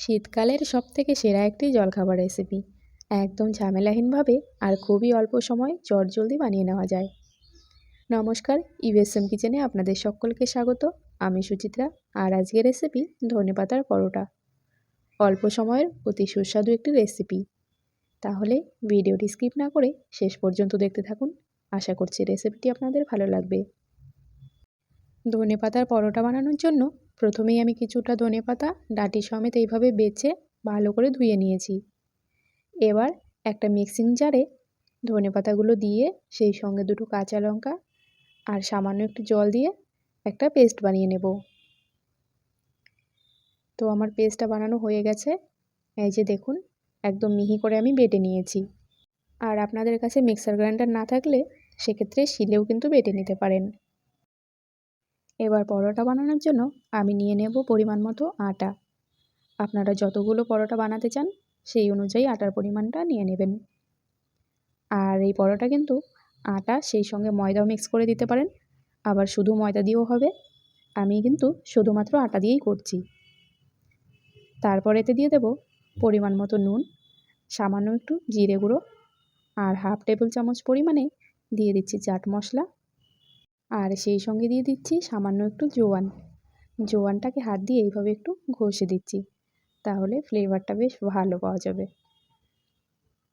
শীতকালের সবথেকে সেরা একটি জলখাবার রেসিপি, একদম ঝামেলাহীনভাবে আর খুবই অল্প সময় চটজলদি বানিয়ে নেওয়া যায়। নমস্কার, ইউএসএম কিচেনে আপনাদের সকলকে স্বাগত। আমি সুচিত্রা, আর আজকের রেসিপি ধনেপাতার পরোটা। অল্প সময়ের অতি সুস্বাদু একটি রেসিপি। তাহলে ভিডিওটি স্কিপ না করে শেষ পর্যন্ত দেখতে থাকুন। আশা করছি রেসিপিটি আপনাদের ভালো লাগবে। ধনেপাতার পরোটা বানানোর জন্য প্রথমেই আমি কিছুটা ধনেপাতা ডাঁটি সমেত এইভাবে বেছে ভালো করে ধুয়ে নিয়েছি। এবার একটা মিক্সিং জারে ধনেপাতাগুলো দিয়ে সেই সঙ্গে দুটো কাঁচা লঙ্কা আর সামান্য একটু জল দিয়ে একটা পেস্ট বানিয়ে নেব। তো আমার পেস্টটা বানানো হয়ে গেছে। এই যে দেখুন, একদম মিহি করে আমি বেটে নিয়েছি। আর আপনাদের কাছে মিক্সার গ্রাইন্ডার না থাকলে সেক্ষেত্রে শিলেও কিন্তু বেটে নিতে পারেন। এবার পরোটা বানানোর জন্য আমি নিয়ে নেব পরিমাণ মতো আটা। আপনারা যতগুলো পরোটা বানাতে চান সেই অনুযায়ী আটার পরিমাণটা নিয়ে নেবেন। আর এই পরোটা কিন্তু আটা সেই সঙ্গে ময়দাও মিক্স করে দিতে পারেন, আবার শুধু ময়দা দিয়েও হবে। আমি কিন্তু শুধুমাত্র আটা দিয়েই করছি। তারপর এতে দিয়ে দেব পরিমাণ মতো নুন, সামান্য একটু জিরে গুঁড়ো, আর হাফ টেবিল চামচ পরিমাণে দিয়ে দিচ্ছি চাট মশলা, আর সেই সঙ্গে দিয়ে দিচ্ছি সামান্য একটু জোয়ান। জোয়ানটাকে হাত দিয়ে এইভাবে একটু ঘষে দিচ্ছি, তাহলে ফ্লেভারটা বেশ ভালো পাওয়া যাবে।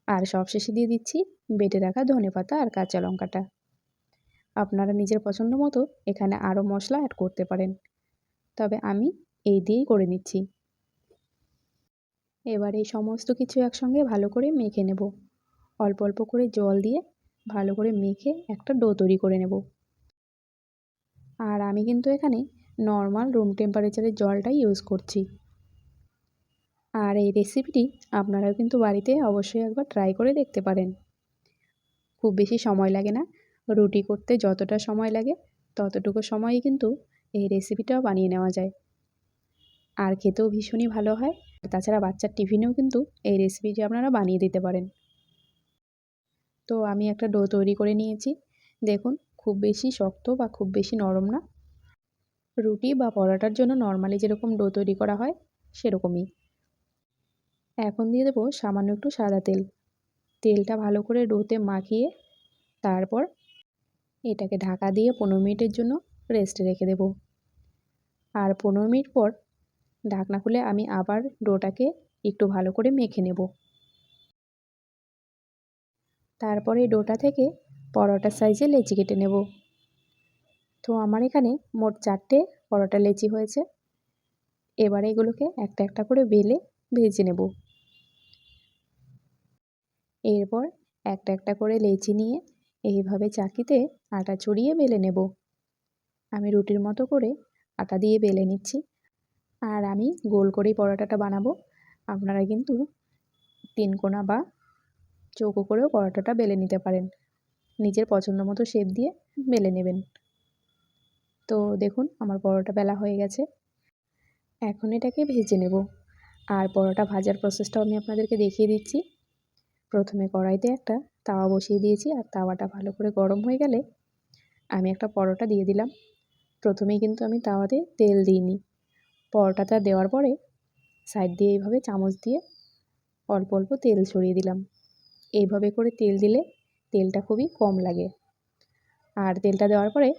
আর সবশেষে দিয়ে দিচ্ছি বেটে রাখা ধনেপাতা আর কাঁচা লঙ্কাটা। আপনারা নিজের পছন্দ মতো এখানে আরও মশলা অ্যাড করতে পারেন, তবে আমি এই দিয়েই করে নিচ্ছি। এবার এই সমস্ত কিছু একসঙ্গে ভালো করে মেখে নেব। অল্প অল্প করে জল দিয়ে ভালো করে মেখে একটা ডো তৈরি করে নেব। আর আমি কিন্তু এখানে নর্মাল রুম টেম্পারেচারের জলটাই ইউজ করছি। আর এই রেসিপিটি আপনারাও কিন্তু বাড়িতে অবশ্যই একবার ট্রাই করে দেখতে পারেন। খুব বেশি সময় লাগে না। রুটি করতে যতটা সময় লাগে ততটুকু সময়ই কিন্তু এই রেসিপিটাও বানিয়ে নেওয়া যায়। আর খেতেও ভীষণই ভালো হয়। তাছাড়া বাচ্চার টিফিনেও কিন্তু এই রেসিপিটি আপনারা বানিয়ে দিতে পারেন। তো আমি একটা ডো তৈরি করে নিয়েছি। দেখুন, খুব বেশি শক্ত বা খুব বেশি নরম না। রুটি বা পরোটার জন্য নর্মালি যেরকম ডো তৈরি করা হয় সেরকমই। এখন দিয়ে দেবো সামান্য একটু সাদা তেল। তেলটা ভালো করে ডোতে মাখিয়ে তারপর এটাকে ঢাকা দিয়ে 15 মিনিটের জন্য রেস্টে রেখে দেব। আর 15 মিনিট পর ঢাকনা খুলে আমি আবার ডোটাকে একটু ভালো করে মেখে নেব। তারপরে এই ডোটা থেকে পরোটার সাইজে লেচি কেটে নেব। তো আমার এখানে মোট 4টে পরোটা লেচি হয়েছে। এবারে এগুলোকে একটা একটা করে বেলে ভেজে নেব। এরপর একটা একটা করে লেচি নিয়ে এইভাবে চাকিতে আটা ছড়িয়ে বেলে নেব। আমি রুটির মতো করে আটা দিয়ে বেলে নিচ্ছি। আর আমি গোল করেই পরোটাটা বানাবো। আপনারা কিন্তু তিনকোনা বা চৌকো করেও পরোটাটা বেলে নিতে পারেন। নিজের পছন্দ মতো শেপ দিয়ে বেলে নেবেন। তো দেখুন, আমার পরোটা বেলা হয়ে গেছে। এখন এটাকে ভেজে নেব। আর পরোটা ভাজার প্রসেসটাও আমি আপনাদেরকে দেখিয়ে দিচ্ছি। প্রথমে কড়াইতে একটা তাওয়া বসিয়ে দিয়েছি, আর তাওয়াটা ভালো করে গরম হয়ে গেলে আমি একটা পরোটা দিয়ে দিলাম। প্রথমেই কিন্তু আমি তাওয়াতে তেল দিইনি। পরোটাটা দেওয়ার পরে সাইড দিয়ে এইভাবে চামচ দিয়ে অল্প অল্প তেল ছড়িয়ে দিলাম। এইভাবে করে তেল দিলে তেলটা খুবই কম লাগে। আর তেলটা দেওয়ার পরে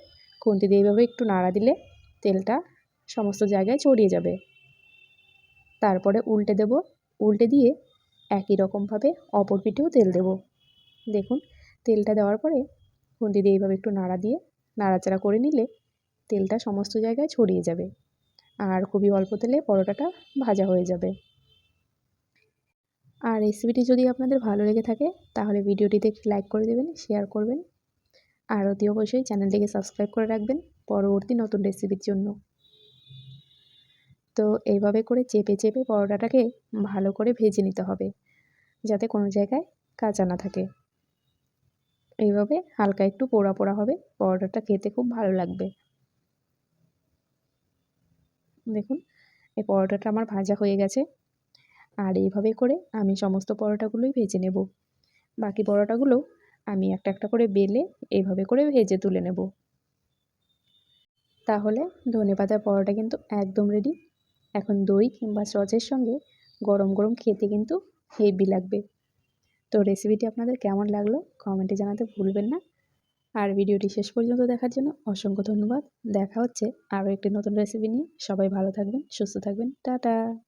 খুন্তি দিয়ে এইভাবে একটু নাড়া দিলে তেলটা সমস্ত জায়গায় ছড়িয়ে যাবে। তারপরে উল্টে দেব। উল্টে দিয়ে একই রকমভাবে অপর পিঠেও তেল দেব। দেখুন, তেলটা দেওয়ার পরে খুন্তি দিয়ে এইভাবে একটু নাড়া দিয়ে নাড়াচাড়া করে নিলে তেলটা সমস্ত জায়গায় ছড়িয়ে যাবে, আর খুবই অল্প তেলে পরোটাটা ভাজা হয়ে যাবে। আর রেসিপিটি যদি আপনাদের ভালো লেগে থাকে তাহলে ভিডিওটিতে একটি লাইক করে দেবেন, শেয়ার করবেন, আর অতি অবশ্যই চ্যানেলটিকে সাবস্ক্রাইব করে রাখবেন পরবর্তী নতুন রেসিপির জন্য। তো এইভাবে করে চেপে চেপে পরোটাটাকে ভালো করে ভেজে নিতে হবে, যাতে কোনো জায়গায় কাঁচা না থাকে। এইভাবে হালকা একটু পোড়া পোড়া হবে, পরোটাটা খেতে খুব ভালো লাগবে। দেখুন, এই পরোটাটা আমার ভাজা হয়ে গেছে। আর এইভাবে করে আমি সমস্ত পরোটাগুলোই ভেজে নেব। বাকি পরোটাগুলো আমি একটা একটা করে বেলে এইভাবে করে ভেজে তুলে নেব। তাহলে ধনেপাতার পরোটা কিন্তু একদম রেডি। এখন দই কিংবা সসের সঙ্গে গরম গরম খেতে কিন্তু হেভি লাগবে। তো রেসিপিটি আপনাদের কেমন লাগলো কমেন্টে জানাতে ভুলবেন না। আর ভিডিওটি শেষ পর্যন্ত দেখার জন্য অসংখ্য ধন্যবাদ। দেখা হচ্ছে আরও একটি নতুন রেসিপি নিয়ে। সবাই ভালো থাকবেন, সুস্থ থাকবেন। টাটা।